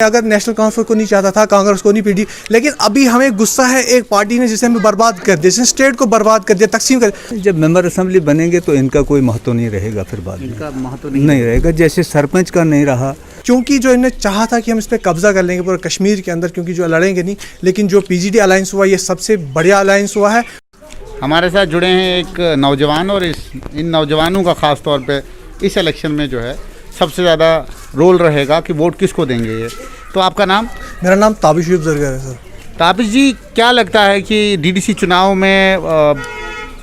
अगर national conference को नहीं चाहता था, कांग्रेस को नहीं, पीडी, लेकिन अभी हमें गुस्सा है एक पार्टी ने जिसे हमें बर्बाद कर दिया, जिसने स्टेट को बर्बाद कर दिया, तकसीम कर। जब मेंबर असेंबली बनेंगे तो इनका कोई महत्व नहीं रहेगा, फिर बाद में इनका महत्व नहीं रहेगा, जैसे सरपंच का नहीं रहा। क्योंकि जो इन्हें चाहा था कि हम इस पर कब्जा कर लेंगे पूरे कश्मीर के अंदर, क्योंकि जो लड़ेंगे नहीं, लेकिन जो पीजीडी अलायंस हुआ ये सबसे बढ़िया अलायंस हुआ है। हमारे साथ जुड़े हैं एक नौजवान, और इन नौजवानों का ख़ास तौर पे इस इलेक्शन में जो है सबसे ज़्यादा रोल रहेगा कि वोट किसको देंगे ये। तो आपका नाम? मेरा नाम ताबिश जरगर है सर। ताबिश जी, क्या लगता है कि डीडीसी चुनाव में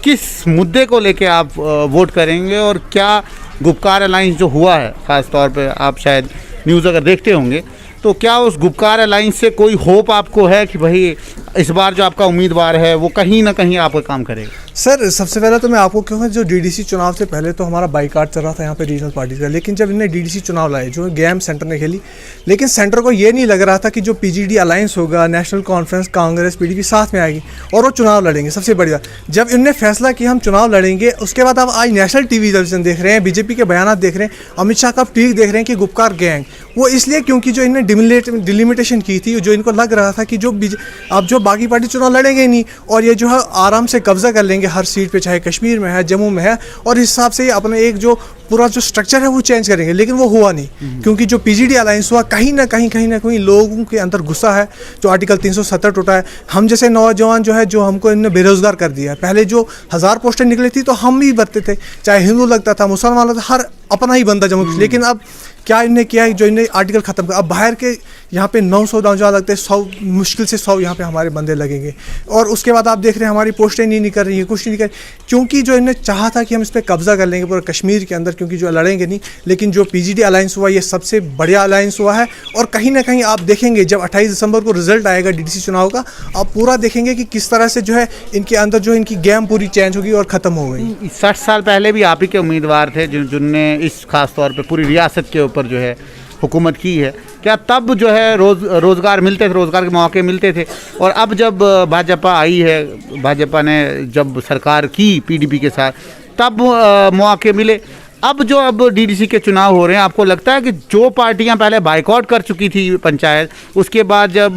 किस मुद्दे को लेके आप वोट करेंगे, और क्या गुपकार अलायंस जो हुआ है, ख़ास तौर पे आप शायद न्यूज़ अगर देखते होंगे, तो क्या उस गुपकार अलायंस से कोई होप आपको है कि भाई इस बार जो आपका उम्मीदवार है वो कहीं ना कहीं आपका काम करेगा? सर सबसे पहले तो मैं आपको कहूँगा, जो डीडीसी चुनाव से पहले तो हमारा बाइकाट चल रहा था यहाँ पे रीजनल पार्टी का, लेकिन जब इन्हें डीडीसी चुनाव लाए, जो गेम सेंटर ने खेली, लेकिन सेंटर को ये नहीं लग रहा था कि जो पीजीडी अलायंस होगा, नेशनल कॉन्फ्रेंस, कांग्रेस, पीडीपी साथ में आएगी और वो चुनाव लड़ेंगे। सबसे बढ़िया जब इनने फैसला किया हम चुनाव लड़ेंगे, उसके बाद आप आज नेशनल टीवी टेलीविजन देख रहे हैं, बीजेपी के बयान देख रहे हैं, अमित शाह का ट्वीट देख रहे हैं कि गुपकार गैंग, वो इसलिए क्योंकि जो इन्हें डिलिमिटेशन की थी, जो इनको लग रहा था कि जो अब जो बाकी पार्टी चुनाव लड़ेंगे नहीं और ये जो है आराम से कब्जा कर लेंगे हर सीट पे, चाहे कश्मीर में है, जम्मू में है, और इस हिसाब से अपने एक जो पूरा जो स्ट्रक्चर है वो चेंज करेंगे, लेकिन वो हुआ नहीं। क्योंकि जो पीजीडी अलायंस हुआ, कहीं ना कहीं लोगों के अंदर गुस्सा है, जो आर्टिकल 370 टूटा है। हम जैसे नौजवान जो है, जो हमको इन्होंने बेरोजगार कर दिया है। पहले जो 1000 पोस्टें निकली थी तो हम ही भरते थे, चाहे हिंदू लगता था, मुसलमान लगता था, हर अपना ही बंदा जम्मू। लेकिन अब क्या इन्हें किया है, जो इन्हें आर्टिकल ख़त्म कर, अब बाहर के यहाँ पे 900 नौजवान लगते हैं, 100 मुश्किल से 100 यहाँ पे हमारे बंदे लगेंगे, और उसके बाद आप देख रहे हैं हमारी पोस्टें नहीं कर रही है, कुछ नहीं कर, क्योंकि जो इन्हें चाहा था कि हम इस पर कब्जा कर लेंगे पूरे कश्मीर के अंदर, क्योंकि जो लड़ेंगे नहीं, लेकिन जो पीजीडी अलायंस हुआ ये सबसे बढ़िया अलायंस हुआ है। और कहीं ना कहीं आप देखेंगे जब 28 दिसंबर को रिजल्ट आएगा डीडीसी चुनाव का, आप पूरा देखेंगे कि किस तरह से जो है इनके अंदर जो इनकी गेम पूरी चेंज होगी और ख़त्म हो गई। 60 साल पहले भी आप ही के उम्मीदवार थे जिनने इस खास तौर पे पूरी रियासत के ऊपर जो है हुकूमत की है। क्या तब जो है रोज़गार मिलते थे, रोज़गार के मौके मिलते थे? और अब जब भाजपा आई है, भाजपा ने जब सरकार की पीडीपी के साथ, तब मौके मिले। अब डीडीसी के चुनाव हो रहे हैं, आपको लगता है कि जो पार्टियां पहले बाइकआउट कर चुकी थी पंचायत, उसके बाद जब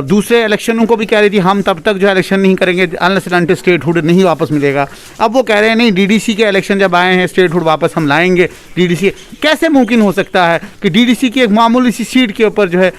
दूसरे इलेक्शनों को भी कह रही थी हम तब तक जो है इलेक्शन नहीं करेंगे अनलेस एंड अनटिल स्टेटहुड नहीं वापस मिलेगा, अब वो कह रहे हैं नहीं, डीडीसी के इलेक्शन जब आए हैं स्टेटहुड वापस हम लाएंगे। डीडीसी कैसे मुमकिन हो सकता है कि डीडीसी की एक मामूली सी सीट के ऊपर जो है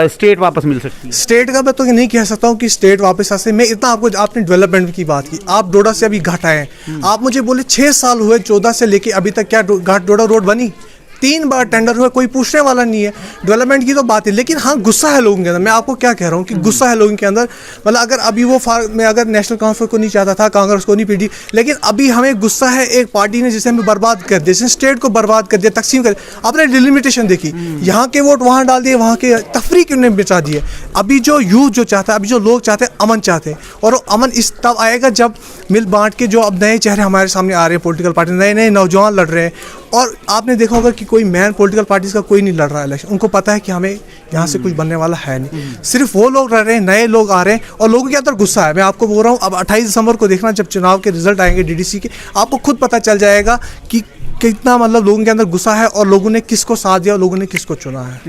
स्टेट वापस मिल सकती है? स्टेट का मैं तो नहीं कह सकता हूँ कि स्टेट वापस आ सकती। मैं इतना आपको, आपने डेवलपमेंट की बात की, आप डोडा से अभी घाट आए हैं, आप मुझे बोले 6 साल हुए 14 से लेके अभी तक क्या घाट डोडा रोड बनी? 3 बार टेंडर हुआ, कोई पूछने वाला नहीं है। डेवलपमेंट की तो बात है, लेकिन हाँ गुस्सा है लोगों के अंदर। मैं आपको क्या कह रहा हूँ कि गुस्सा है लोगों के अंदर। मतलब अगर अभी वो मैं अगर नेशनल कॉन्फ्रेंस को नहीं चाहता था, कांग्रेस को नहीं, पीडी, लेकिन अभी हमें गुस्सा है एक पार्टी ने जिसे हमें बर्बाद कर दिया, जिसने स्टेट को बर्बाद कर दिया, तकसीम कर। आपने डिलिमिटेशन देखी, यहाँ के वोट वहाँ डाल दिए, वहाँ के तफरीक उन्हें बचा दिए। अभी जो यूथ जो चाहता है, अभी जो लोग चाहते हैं, अमन चाहते हैं, और वो अमन इस तब आएगा जब मिल बांट के जो अब नए चेहरे हमारे सामने आ रहे हैं, पॉलिटिकल पार्टी, नए नौजवान लड़ रहे हैं। और आपने देखा होगा कि कोई मैन पॉलिटिकल पार्टीज का कोई नहीं लड़ रहा है इलेक्शन। उनको पता है कि हमें यहाँ से कुछ बनने वाला है नहीं, सिर्फ वो लोग लड़ रहे हैं, नए लोग आ रहे हैं, और लोगों के अंदर गुस्सा है। मैं आपको बोल रहा हूँ, अब 28 दिसंबर को देखना, जब चुनाव के रिजल्ट आएंगे डीडीसी के, आपको खुद पता चल जाएगा कि कितना मतलब लोगों के अंदर गुस्सा है, और लोगों ने किसको साथ दिया, लोगों ने किसको चुना है।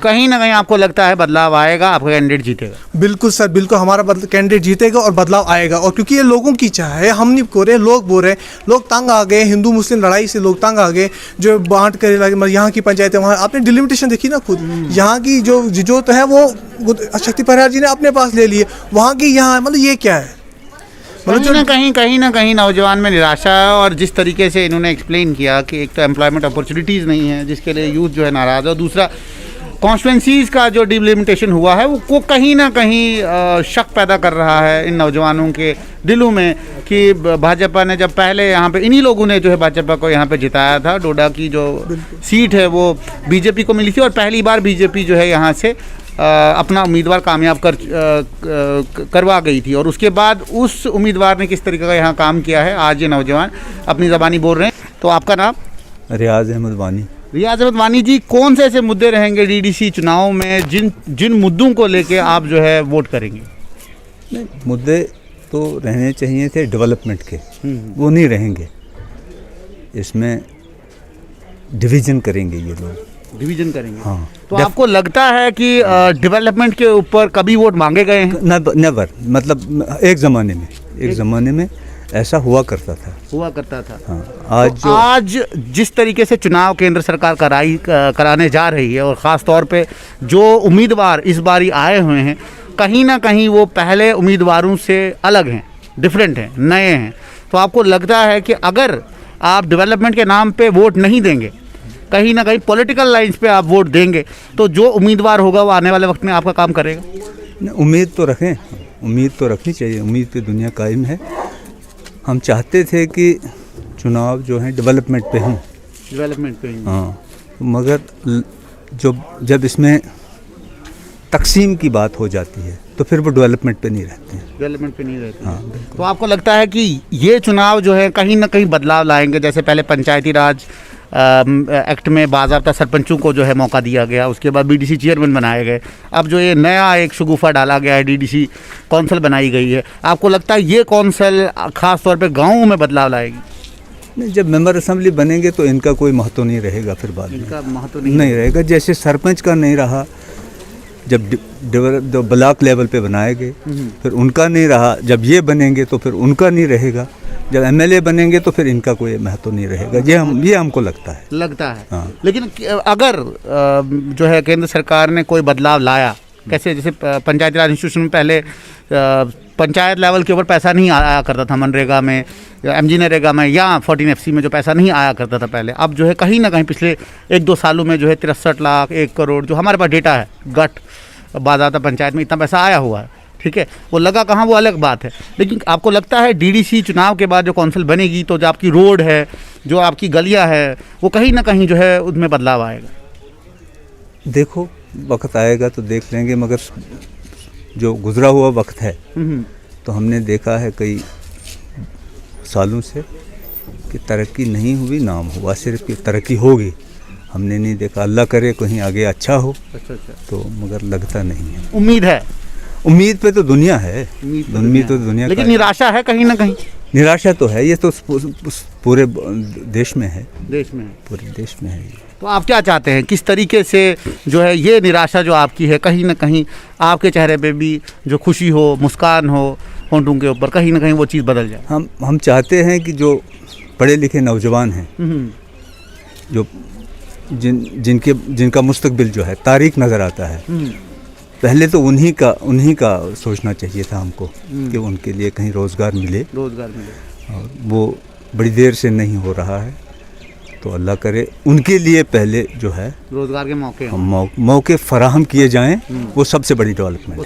कहीं ना कहीं आपको लगता है बदलाव आएगा, आपका कैंडिडेट जीतेगा? बिल्कुल सर, बिल्कुल हमारा कैंडिडेट जीतेगा और बदलाव आएगा। और क्योंकि ये लोगों की चाह है, हम नहीं बोल रहे, लोग बोल रहे हैं। लोग तंग आ गए, हिंदू मुस्लिम लड़ाई से लोग तंग आ गए, जो बांट कर लगे। यहाँ की पंचायतें, वहाँ आपने डिलिमिटेशन देखी ना खुद, यहाँ की जो तो है वो शक्ति परिहार जी ने अपने पास ले लिए, वहाँ की यहाँ, मतलब ये क्या है? कहीं ना कहीं नौजवान में निराशा है, और जिस तरीके से इन्होंने एक्सप्लेन किया कि एक तो एम्प्लॉयमेंट अपॉर्चुनिटीज़ नहीं है, जिसके लिए यूथ जो है नाराज़ है, और दूसरा कॉन्स्टिट्यूंसीज़ का जो डिलिमिटेशन हुआ है वो कहीं ना कहीं शक पैदा कर रहा है इन नौजवानों के दिलों में कि भाजपा ने जब पहले यहाँ पे इन्हीं लोगों ने जो है भाजपा को यहाँ पे जिताया था, डोडा की जो सीट है वो बीजेपी को मिली थी, और पहली बार बीजेपी जो है यहाँ से अपना उम्मीदवार कामयाब करवा गई थी। और उसके बाद उस उम्मीदवार ने किस तरीके का यहाँ काम किया है, आज ये नौजवान अपनी ज़बानी बोल रहे हैं। तो आपका नाम? रियाज अहमद वानी। रियाज अहमद वानी जी, कौन से ऐसे मुद्दे रहेंगे डीडीसी चुनाव में जिन मुद्दों को लेके आप जो है वोट करेंगे? नहीं, मुद्दे तो रहने चाहिए थे डेवलपमेंट के, वो नहीं रहेंगे। इसमें डिवीज़न करेंगे ये लोग। डिवीजन करेंगे। हाँ। तो आपको लगता है कि डेवलपमेंट के ऊपर कभी वोट मांगे गए हैं? नेवर, मतलब एक ज़माने में ऐसा हुआ करता था। हाँ, तो आज जिस तरीके से चुनाव केंद्र सरकार कराने जा रही है और ख़ास तौर पे जो उम्मीदवार इस बारी आए हुए हैं, कहीं ना कहीं वो पहले उम्मीदवारों से अलग हैं, डिफरेंट हैं, नए हैं। तो आपको लगता है कि अगर आप डेवलपमेंट के नाम पे वोट नहीं देंगे, कहीं ना कहीं पॉलिटिकल लाइंस पे आप वोट देंगे, तो जो उम्मीदवार होगा वो आने वाले वक्त में आपका काम करेगा? उम्मीद तो रखें, उम्मीद तो रखनी चाहिए, उम्मीद पे दुनिया कायम है। हम चाहते थे कि चुनाव जो है डेवलपमेंट पे हों। डेवलपमेंट पे ही। हाँ, मगर जब इसमें तकसीम की बात हो जाती है तो फिर वो डेवलपमेंट पे नहीं रहते हैं। डेवलपमेंट पे नहीं रहते। हाँ, बिल्कुल। तो आपको लगता है कि ये चुनाव जो है कहीं ना कहीं बदलाव लाएंगे? जैसे पहले पंचायती राज एक्ट में बाज़ाब्ता सरपंचों को जो है मौका दिया गया, उसके बाद बीडीसी चेयरमैन बनाए गए, अब जो ये नया एक शगुफा डाला गया है, डीडीसी कौंसिल बनाई गई है, आपको लगता है ये कौंसिल खास तौर पे गाँवों में बदलाव लाएगी? नहीं, जब मेंबर असेंबली बनेंगे तो इनका कोई महत्व नहीं रहेगा, फिर बाद में इनका महत्व नहीं रहेगा। जैसे सरपंच का नहीं रहा जब ब्लॉक लेवल पे बनाए गए, फिर उनका नहीं रहा, जब ये बनेंगे तो फिर उनका नहीं रहेगा, जब एमएलए बनेंगे तो फिर इनका कोई महत्व नहीं रहेगा। ये हमको लगता है। हाँ। लेकिन अगर जो है केंद्र सरकार ने कोई बदलाव लाया, कैसे जैसे पंचायती राज इंस्टीट्यूशन में पहले पंचायत लेवल के ऊपर पैसा नहीं आया करता था, मनरेगा में, एमजी नरेगा में या 14FC में जो पैसा नहीं आया करता था पहले, अब जो है कहीं ना कहीं पिछले 1-2 सालों में जो है 63 लाख 1 करोड़ जो हमारे पास डेटा है, गट बाज़ाब्ता पंचायत में इतना पैसा आया हुआ है। ठीक है, वो लगा कहाँ वो अलग बात है। लेकिन आपको लगता है डीडीसी चुनाव के बाद जो कौंसिल बनेगी तो जो आपकी रोड है, जो आपकी गलियाँ है, वो कहीं ना कहीं जो है उसमें बदलाव आएगा? देखो, वक्त आएगा तो देख लेंगे, मगर जो गुजरा हुआ वक्त है तो हमने देखा है कई सालों से कि तरक्की नहीं हुई, नाम हुआ सिर्फ कि तरक्की होगी। हमने नहीं देखा, अल्लाह करे कहीं आगे अच्छा हो। अच्छा। तो मगर लगता नहीं है। उम्मीद है? उम्मीद पे तो दुनिया है, उम्मीद तो दुनिया, लेकिन निराशा है कहीं ना कहीं? निराशा तो है, ये तो पूरे देश में है। पूरे देश में है। तो आप क्या चाहते हैं, किस तरीके से जो है ये निराशा जो आपकी है, कहीं ना कहीं आपके चेहरे पे भी जो खुशी हो, मुस्कान हो होंठों के ऊपर, कहीं ना कहीं वो चीज़ बदल जाए? हम चाहते हैं कि जो पढ़े लिखे नौजवान हैं, जो जिनका मुस्तकबिल जो है तारीक नज़र आता है, पहले तो उन्हीं का सोचना चाहिए था हमको कि उनके लिए कहीं रोज़गार मिले। और वो बड़ी देर से नहीं हो रहा है, तो अल्लाह करे उनके लिए पहले जो है रोज़गार के मौके फराहम किए जाएं। वो सबसे बड़ी डेवलपमेंट है।